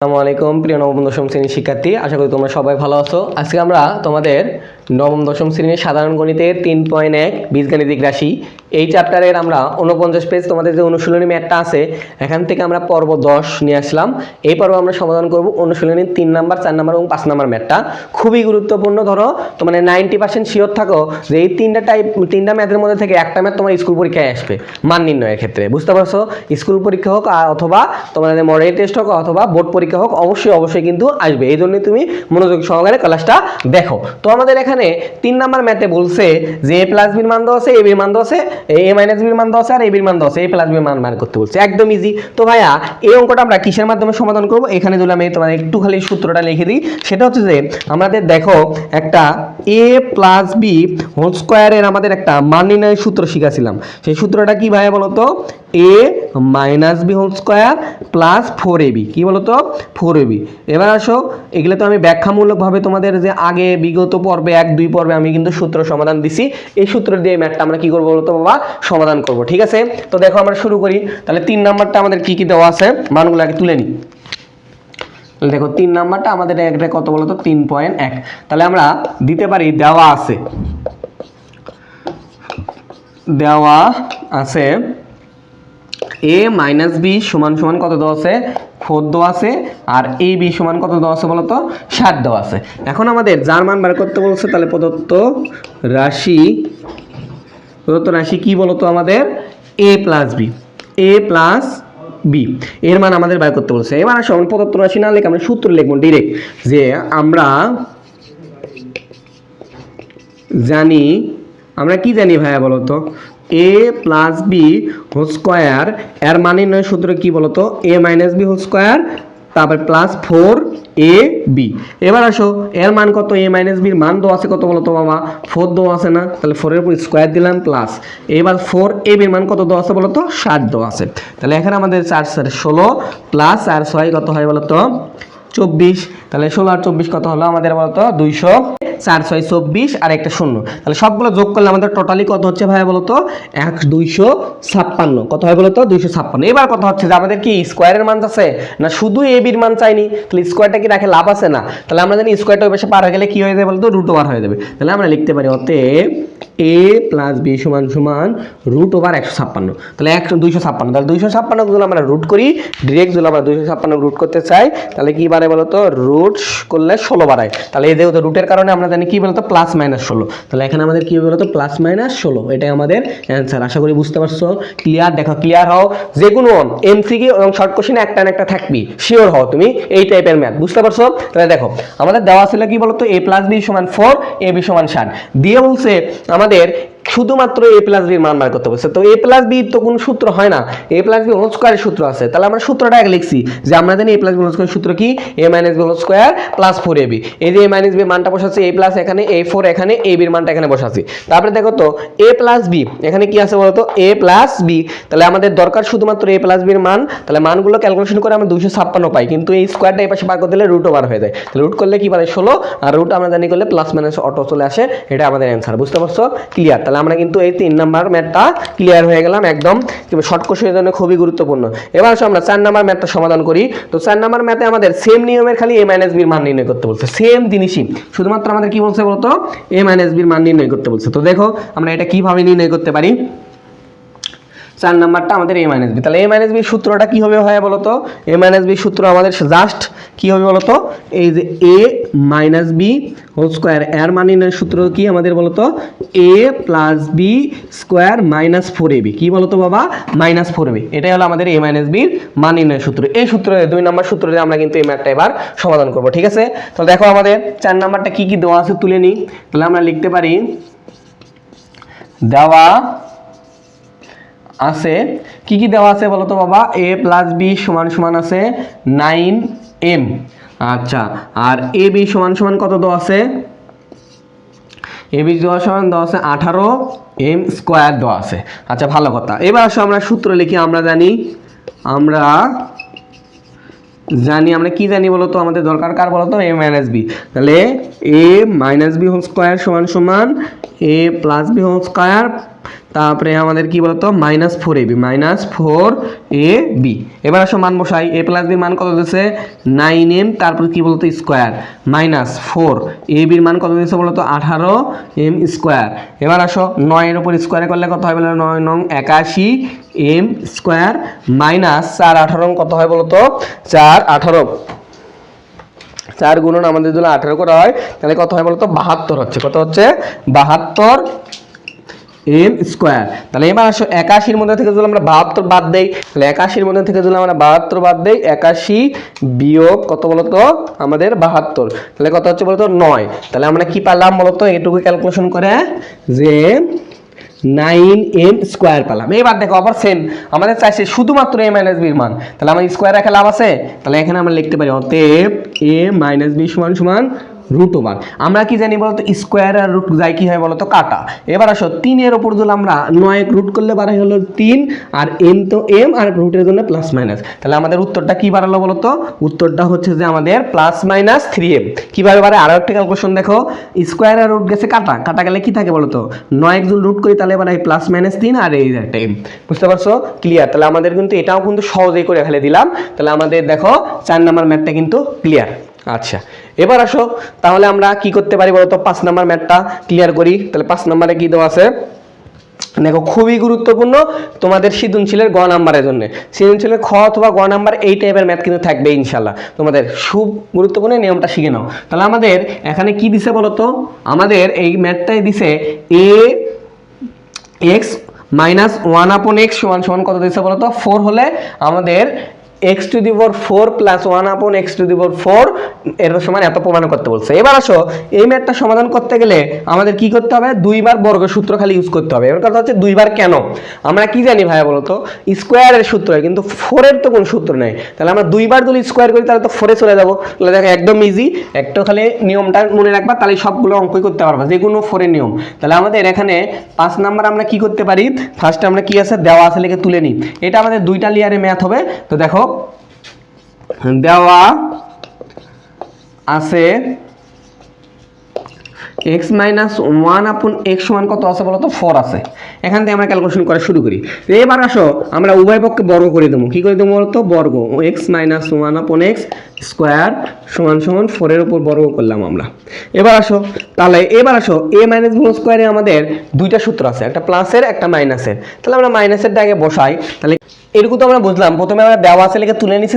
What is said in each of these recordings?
আসসালামু আলাইকুম প্রিয় নবম দশম শ্রেণীর শিক্ষার্থী, আশা করি তোমরা সবাই ভালো আছো। আজকে আমরা তোমাদের নবম দশম শ্রেণীর সাধারণ গণিতের 3.1 বীজগাণিতিক রাশি এই চ্যাপ্টারের আমরা 49 পেজ তোমাদের যে অনুশীলনী ম্যাথটা আছে এখান থেকে আমরা পর্ব 10 নিয়ে আসলাম। এই পর্ব আমরা সমাধান করব অনুশীলনীর 3 নাম্বার, 4 নাম্বার এবং 5 নাম্বার ম্যাথটা। খুবই গুরুত্বপূর্ণ। ধরো তোমার 90% শিওর থাকো যে এই তিনটা ম্যাথের মধ্যে থেকে একটা ম্যাথ তোমার স্কুল পরীক্ষায় আসবে মান নির্ণয়ের ক্ষেত্রে। বুঝতে পারছো? স্কুল পরীক্ষা হোক অথবা তোমাদের মডেল টেস্ট হোক অথবা বোর্ড পরীক্ষা হোক, অবশ্যই কিন্তু আসবে। এই জন্যই তুমি মনোযোগ সহকারে ক্লাসটা দেখো। তো আমাদের এখানে 3 নাম্বার ম্যাথে বলছে যে a প্লাস বির মান দেওয়া আছে, a বির মান দেওয়া আছে, a মাইনাস বির মান দেওয়া আছে আর a বির মান দেওয়া আছে, a প্লাস বির মান বার করতে বলছে। একদম ইজি। তো ভাইয়া এই অঙ্কটা আমরা কিসের মাধ্যমে সমাধান করব? এখানে যদি আমি তোমাদের একটু খালি সূত্রটা লিখে দিই, সেটা হচ্ছে যে আমাদের দেখো একটা a প্লাস বি হোল স্কয়ারের আমাদের একটা মান নির্ণয়ের সূত্র শিখেছিলাম। সেই সূত্রটা কি ভাইয়া বলো তো? a minus b whole square plus 4ab। কি বলো তো? 4ab। এবার আসো, এগুলো তো আমি ব্যাখ্যামূলকভাবে তোমাদের যে আগে বিগত পর্বে 1-2 পর্বে আমি কিন্তু সূত্র সমাধান দিছি। এই সূত্র দিয়ে ম্যাথটা আমরা কি করব বলো তো বাবা? সমাধান করব। ঠিক আছে? তো দেখো আমরা শুরু করি। তাহলে 3 নাম্বারটা আমাদের কি কি দেওয়া আছে মানগুলো আগে তুলে নিই। দেখো 3 নাম্বারটা আমাদের একটা কত বলো তো? 3.1। তাহলে আমরা দিতে পারি দেওয়া আছে a মাইনাস বি সমান সমান কত দেওয়া আছে? 4 দেওয়া আছে। আর a b সমান কত দেওয়া আছে বলো তো? 7 দেওয়া আছে। এখন আমাদের যার মান বার করতে বলছে, তাহলে প্রদত্ত রাশি কি বলো তো আমাদের? a প্লাস বি এর মান আমাদের বার করতে বলছে। এবার আসো আমরা প্রদত্ত রাশি না লিখে আমরা সূত্র লিখবো ডিরেক্ট, যে আমরা কি জানি ভাইয়া বলো তো? a plus b whole square এর মান নির্ণয়ের সূত্র কি বলো তো? a minus b whole square তারপর প্লাস 4ab। এবার আসো এর মান কত? a মাইনাস বির মান দেওয়া আছে কত বলো তো বাবা? 4 দেওয়া আছে না? তাহলে 4 এর উপর স্কয়ার দিলাম প্লাস, এবার 4ab এর মান কত দেওয়া আছে বলো তো? 7 দেওয়া আছে। তাহলে এখানে আমাদের 4 4 16 প্লাস 4 6 কত হয় বলো তো? 24। তাহলে 16 আর 24 কত হলো আমাদের বলো তো? 200। 4 6 24 আর একটা শূন্য। তাহলে সবগুলো যোগ করলে আমাদের টোটালি কত হচ্ছে ভাই বলো তো? 256। কত হয় বলো তো? 256। এবার কথা হচ্ছে যে আমাদের কি স্কয়ারের মান আছে না শুধু a বির মান চাইনি? তাহলে স্কয়ারটা কি রাখে লাভ আছে না? তাহলে আমরা জানি স্কয়ারটা ওই পাশে পার হয়ে গেলে কি হয়ে যাবে বলো তো? √ হয়ে যাবে। তাহলে আমরা লিখতে পারি অতএব a প্লাস বি সমান সমান √156। তাহলে 256। তাহলে 256 গুলো আমরা রুট করি ডিরেক্ট। যদি আমরা 256 রুট করতে চাই তাহলে কি বাড়ে বলো তো? রুট করলে 16 বাড়ায়। তাহলে এই যেহেতু রুটের কারণে আমরা জানি কি বলতো? Plus minus 16। তাহলে এখানে আমাদের কি বলতো? Plus minus 16। এটাই আমাদের অ্যান্সার। আশা করি বুঝতে পারছো। ক্লিয়ার? দেখো ক্লিয়ার হও। যে কোনো এমসিকিউ এবং শর্ট কোশ্চেনে একটা না একটা থাকবি, শিওর হও তুমি এই টাইপের ম্যাথ। বুঝতে পারছো? তাহলে দেখো আমাদের দেওয়া ছিল কি বলতো? a প্লাস বি সমান 4, a বি সমান 7 দিয়ে বলছে আমাদের শুধুমাত্র a প্লাস বির মান বার করতে বলছে। তো a প্লাস বি তো কোনো সূত্র হয় না, a প্লাস বি হোল স্কয়ারের সূত্র আছে। তাহলে আমরা সূত্রটা আগে লিখছি যে আমরা জানি a প্লাস বি হোল স্কয়ারের সূত্র কি? a minus b whole square plus 4ab। এই যে a মাইনাস বি মানটা বসাচ্ছি, a প্লাস এখানে, a 4 এখানে, a বির মানটা এখানে বসাচ্ছি। তারপরে দেখো তো a প্লাস বি এখানে কি আছে বলো তো? a plus b. তাহলে আমাদের দরকার শুধুমাত্র a প্লাস বির মান। তাহলে মানগুলো ক্যালকুলেশন করে আমরা 256 পাই, কিন্তু এই স্কয়ারটা এই পাশে বার করে দিলে √ হয়ে যায়। তাহলে রুট করলে কি পারে? 16। আর রুট আমরা জানি করলে প্লাস মাইনাস অটো চলে আসে। এটা আমাদের অ্যান্সার। বুঝতে পারছো? ক্লিয়ার? তাহলে আমরা কিন্তু এই 3 নাম্বার ম্যাথটা ক্লিয়ার হয়ে গেলাম একদম। শর্ট কোশ্চেনের জন্য খুবই গুরুত্বপূর্ণ। এবার আসো আমরা 4 নাম্বার ম্যাথটা সমাধান করি। তো 4 নাম্বার ম্যাথে আমাদের সেম নিয়মের খালি a মাইনাস বির মান নির্ণয় করতে বলছে। সেম জিনিসই, শুধুমাত্র আমাদের কি বলছে বলতো? a মাইনাস বির মান নির্ণয় করতে বলছে। তো দেখো আমরা এটা কিভাবে নির্ণয় করতে পারি। 4 নাম্বারটা আমাদের a মাইনাস বি। তাহলে a মাইনাস বির সূত্রটা কি হবে হয় বলো তো? a মাইনাস বির সূত্র আমাদের জাস্ট কি হবে বলো তো? এই যে a minus b whole square এর মান নির্ণয়ের সূত্র কি আমাদের বলো তো? a plus b square minus 4ab। কি বলো তো বাবা? Minus 4ab। এটাই হলো আমাদের a মাইনাস বির মান নির্ণয়ের সূত্র। এই সূত্র 2 নাম্বার সূত্র দিয়ে আমরা কিন্তু এই ম্যাথটা এবার সমাধান করব। ঠিক আছে? তো দেখো আমাদের 4 নাম্বারটা কি কি দেওয়া আছে তুলে নিই। তাহলে আমরা লিখতে পারি দেওয়া আছে কি কি দেওয়া আছে বলো তো বাবা? a প্লাস বি সমান সমান আছে 9m। আচ্ছা, আর a b সমান সমান কত দেওয়া আছে? a b দেওয়া আছে 18m স্কয়ার দেওয়া আছে। আচ্ছা, ভালো কথা। এবার আসো আমরা সূত্র লিখি। আমরা কি জানি বলো তো? আমাদের দরকার কার বলো তো? a minus b. তাহলে a minus b whole square সমান সমান a plus b whole square তারপরে আমাদের কি বলতো -4ab -4ab। এবার আসো মান বসাই, a প্লাস b মান কত দিয়েছে 9m, তারপর কি বলতো স্কোয়ার -4ab এর মান কত দিয়েছে বলতো 18m স্কোয়ার। এবার আসো 9 এর উপর স্কোয়ারে করলে কত হয় বলো 9 9 81m স্কোয়ার মাইনাস 4 18 কত হয় বলতো 4 18, 4 গুণন আমাদের যদি 18 করা হয় তাহলে কত হয় বলতো 72 হচ্ছে, কত হচ্ছে 72m স্কোয়ার। তাহলে এবার আসো 81 মধ্যে থেকে যদি আমরা 72 বাদ দেই, তাহলে 81 মধ্যে থেকে যদি আমরা 72 বাদ দেই, 81 বিয়োগ কত বলতো আমাদের 72, তাহলে কত হচ্ছে বলতো 9। তাহলে আমরা কি পেলাম বলতো এটুকু ক্যালকুলেশন করে যে 9m স্কোয়ার পেলাম। এবার দেখো আবার সেম আমাদের চাইছে শুধুমাত্র a মাইনাস b এর মান, তাহলে আমার স্কোয়ার রেখে লাভ আছে, তাহলে এখানে আমরা লিখতে পারি অতএব a মাইনাস b সমান সমান √1। আমরা কি জানি বলতো স্কোয়ার আর রুট যাই কি হয় বলতো কাটা। এবার আসো 3 এর উপর যদি আমরা 9 রুট করলে বাড়াই হলো 3, আর m তো m আর রুটের জন্য প্লাস মাইনাস, তাহলে আমাদের উত্তরটা কি বাড়ালো বলতো, উত্তরটা হচ্ছে যে আমাদের +-3m। কিভাবে বাড়ে আরো একটা ক্যালকুলেশন দেখো, স্কোয়ার আর রুট গেছে কাটা, কাটা গেলে কি থাকে বলতো 9 যদি রুট করি তাহলে এবার +-3 আর এই একটা m। বুঝতে পারছো ক্লিয়ার? তাহলে আমাদের কিন্তু এটাও কিন্তু সহজেই করে ফেলে দিলাম। তাহলে আমাদের দেখো 4 নাম্বার ম্যাথটা কিন্তু ক্লিয়ার। আচ্ছা এবার আসো তাহলে আমরা কি করতে পারি বলতো 5 নাম্বার ম্যাথটা ক্লিয়ার করি। তাহলে 5 নাম্বারে কি দেওয়া আছে দেখো, খুবই গুরুত্বপূর্ণ তোমাদের সৃজনশীলের গ নাম্বারের জন্য। সৃজনশীলের খ অথবা গ নাম্বার এই টাইপের ম্যাথ কিন্তু থাকবে ইনশাল্লাহ, তোমাদের খুব গুরুত্বপূর্ণ, নিয়মটা শিখে নাও। তাহলে আমাদের এখানে কি দিছে বলতো, আমাদের এই ম্যাথটাই দিছে ax -1/x সমান সমান কত দিছে বলতো 4 হলে আমাদের x⁴ প্লাস 1/x⁴ এর সমান এত প্রমাণ করতে বলছে। এবার আসো এই ম্যাথটা সমাধান করতে গেলে আমাদের কি করতে হবে, দুইবার বর্গের সূত্র খালি ইউজ করতে হবে। এর কথা হচ্ছে দুইবার কেন, আমরা কি জানি ভাইয়া বলতো স্কোয়ারের সূত্র হয়, কিন্তু 4 এর তো কোনো সূত্র নেই। তাহলে আমরা দুইবার যদি স্কোয়ার করি তাহলে তো 4 এ চলে যাবো। তাহলে দেখো একদম ইজি, একটা খালি নিয়মটা মনে রাখবা, তাহলে সবগুলো অঙ্কই করতে পারবা, যে কোনো 4 এর নিয়ম। তাহলে আমাদের এখানে 5 নাম্বার আমরা কি করতে পারি, ফার্স্টে আমরা কি আছে দেওয়া আছে লিখে তুলে নিই। এটা আমাদের দুইটা লেয়ারে ম্যাথ হবে। তো দেখো দেওয়া আছে x -1/x সমান কত আছে বলতো 4 আছে। এখান থেকে আমরা ক্যালকুলেশন করা শুরু করি। এবার আসো আমরা উভয় পক্ষে বর্গ করে দেবো। কি করে দেবো বলতো, বর্গ x -1/x স্কোয়ার সমান সমান 4 এর উপর বর্গ করলাম আমরা। এবার আসো তাহলে এবার আসো a - b স্কোয়ারে আমাদের দুইটা সূত্র আছে, একটা প্লাসের একটা মাইনাসের। তাহলে আমরা মাইনাসেরটা আগে বসাই। তাহলে এরকম তো আমরা বুঝলাম, প্রথমে আমরা দেওয়া আছে লিখে তুলে নিছি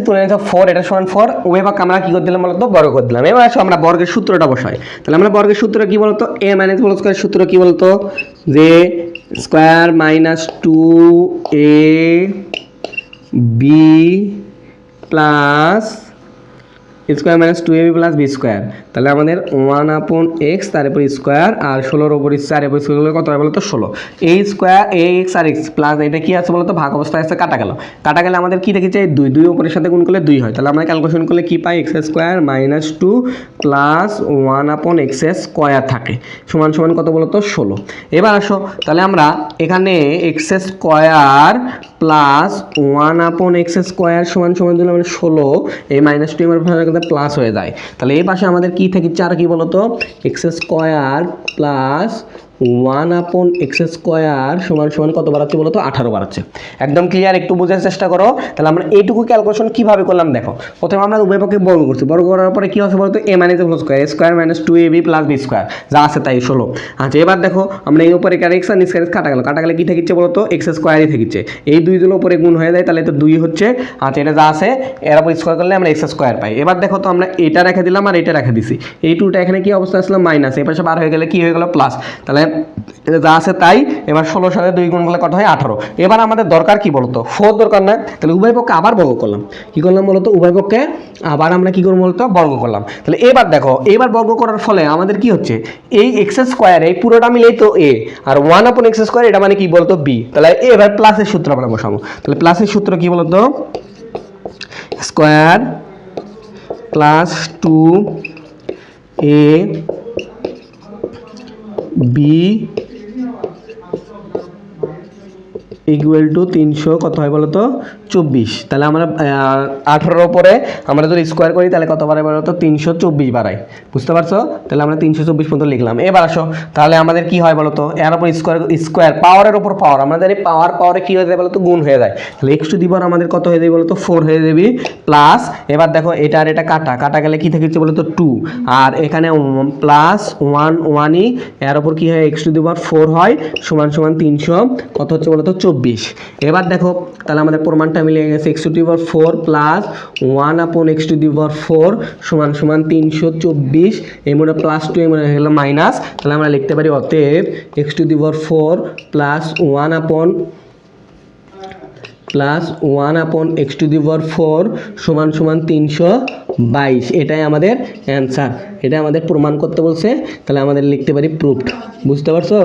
4, এটা সমান 4, উভয় পক্ষে আমরা কি করে দিলাম বলতো বর্গ করে দিলাম। এবার আসো আমরা বর্গের সূত্রটা বসাই। তাহলে আমরা বর্গের সূত্র কি বলতো, a - b স্কোয়ারের সূত্র কি বলতো, যে square -2ab plus square -2ab plus b square. তাহলে আমাদের 1/x তারপর স্কোয়ার আর 16 উপর 4 উপর স্কোয়ার কত হয় বলতো 16। এই স্কোয়ার ax আর x প্লাস এটা কি আছে বলতো ভাগ অবস্থায় আছে, কাটা গেল। কাটা গেলে আমাদের কি দেখেছে 2 উপরের সাথে গুণ করলে 2 হয়। তাহলে আমরা ক্যালকুলেশন করলে কি পাই, x² -2 প্লাস 1/x স্কোয়ার থাকে সমান সমান কত বলতো 16। এবার আসো তাহলে আমরা এখানে x² প্লাস 1/x স্কোয়ার সমান সমান দিলে আমরা 16, এই -2 আমার প্লাস হয়ে যায়। তাহলে এই পাশে আমাদের কি থাকছে আর কি বলতো x² প্লাস 1/x স্কোয়ার সমান সমান কত বাড়াচ্ছে বলতো 18 বাড়াচ্ছে। একদম ক্লিয়ার, একটু বোঝার চেষ্টা করো। তাহলে আমরা এইটুকু ক্যালকুলেশন কিভাবে করলাম দেখো, প্রথমে আমরা উভয় পক্ষে বর্গ করছি, বর্গ করার পরে কি আছে বলতো a - b square square -2ab plus b square যা আছে তাই 16। আচ্ছা এবার দেখো আমরা এই উপরে x আর নিচে কাটা গেল, কাটা গেলে কি থাকছে বলতো x স্কোয়ারই থাকছে, এই দুই দুটোর উপরে গুণ হয়ে যায়, তাহলে তো 2 হচ্ছে। আচ্ছা এটা যা আছে এর উপর স্কোয়ার করলে আমরা x স্কোয়ার পাই। এবার দেখো তো আমরা এটা রেখে দিলাম আর এটা রেখে দিছি, এই 2টা এখানে কি অবস্থা আসলে মাইনাস, এই পাশে বার হয়ে গেলে কি হয়ে গেল প্লাস। তাহলে এটা যা আছে তাই। এবার 16 সাথে 2 গুণ করলে কত হয় 18। এবার আমাদের দরকার কি বলতো 4 দরকার না, তাহলে উভয় পক্ষে আবার বর্গ করলাম। কি করলাম বলতো উভয় পক্ষে আবার আমরা কি করব বলতো বর্গ করলাম। তাহলে এবার দেখো এবার বর্গ করার ফলে আমাদের কি হচ্ছে, এই x স্কোয়ার এই পুরোটা মিলেই তো a, আর 1/x স্কোয়ার এটা মানে কি বলতো b। তাহলে এবার প্লাসের সূত্র আমরা বসাবো। তাহলে প্লাসের সূত্র কি বলতো, square plus 2ab equal to 300 কত হয় বলতো 24, তাহলে আমরা 18 উপরে আমরা যদি স্কোয়ার করি তাহলে কত বাড়ায় বলো তো 324 বাড়ায়, বুঝতে পারছো? তাহলে আমরা 324 পর্যন্ত লিখলাম। এবার আসো তাহলে আমাদের কি হয় বলো তো, এর উপর স্কোয়ার পাওয়ারের উপর পাওয়ার, আমাদের এই পাওয়ারে কি হয়ে যায় বলো তো, গুণ হয়ে যায়। তাহলে x টু দি পাওয়ার আমাদের কত হয়ে যাবে বলো তো, 4 হয়ে যাবে প্লাস, এবার দেখো এটা আর এটা কাটা গেলে কি থাকছে বলো তো 2, আর এখানে প্লাস 1 1ই এর উপর কি হয় x টু দি পাওয়ার 4 হয় সমান সমান 300 কত হচ্ছে বলো তো 24। এবার দেখো তাহলে আমাদের প্রমাণটা মিলে গেছে, x to the power 4 plus 1 আপন x টু দি পাওয়ার 4 সমান সমান 324, এই মনে প্লাস 2 এই মনে হলো মাইনাস, তাহলে আমরা লিখতে পারি অতএব x to the power 4 plus 1 আপন x টু দি পাওয়ার 4 সমান সমান 322, এটাই আমাদের অ্যান্সার, এটা আমাদের প্রমাণ করতে বলছে। তাহলে আমাদের লিখতে পারি প্রুফড, বুঝতে পারছো?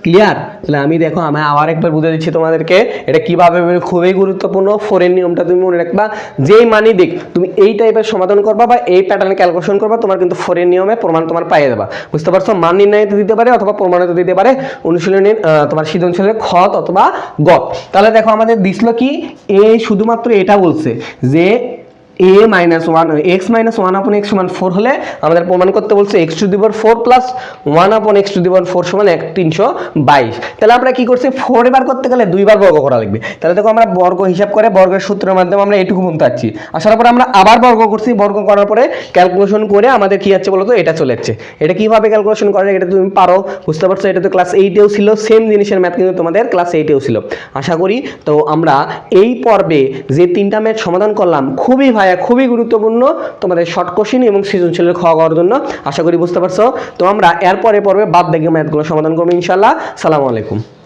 ক্লিয়ার? তাহলে আমি দেখো আমি আবার একবার বুঝে দিচ্ছি তোমাদেরকে এটা কিভাবে, খুবই গুরুত্বপূর্ণ। ফোরের নিয়মটা তুমি মনে রাখবা, যেই মানি দিক তুমি এই টাইপের সমাধান করবা বা এই প্যাটার্নে ক্যালকুলেশন করবা, তোমার কিন্তু ফোরের নিয়মে প্রমাণ তোমার পাইয়ে যাবা, বুঝতে পারছো? মান নির্ণয়তে দিতে পারে অথবা প্রমাণিত দিতে পারে, অনুশীলনের তোমার সৃজনশীলের খ অথবা গ। তাহলে দেখো আমাদের দিছিল কি, এ শুধুমাত্র এটা বলছে যে a মাইনাস 1 x মাইনাস 1 আপন x সমান 4 হলে আমাদের প্রমাণ করতে বলছে x to the power 4 plus 1 আপন x টু দি পাওয়ার 4 সমান 322। তাহলে আমরা কি করছি, 4 বার করতে গেলে 2 বার বর্গ করা লাগবে। তাহলে দেখো আমরা বর্গ হিসাব করে বর্গের সূত্রের মাধ্যমে আমরা এটুকু পর্যন্ত আসছি, আসার পরে আমরা আবার বর্গ করছি, বর্গ করার পরে ক্যালকুলেশন করে আমাদের কি যাচ্ছে বলতো, এটা চলে যাচ্ছে। এটা কিভাবে ক্যালকুলেশন করে এটা তুমি পারো, বুঝতে পারছো? এটা তো ক্লাস 8এও ছিল, সেম জিনিসের ম্যাথ কিন্তু তোমাদের ক্লাস 8এও ছিল আশা করি। তো আমরা এই পর্বে যে 3টা ম্যাথ সমাধান করলাম খুবই গুরুত্বপূর্ণ তোমাদের শর্ট কোশ্চেন এবং সৃজনশীলের খ করার জন্য, আশা করি বুঝতে পারছো। তো আমরা এর পরে পর্বে বাদ বাকি ম্যাথগুলো সমাধান করবো ইনশাআল্লাহ। সালামু আলাইকুম।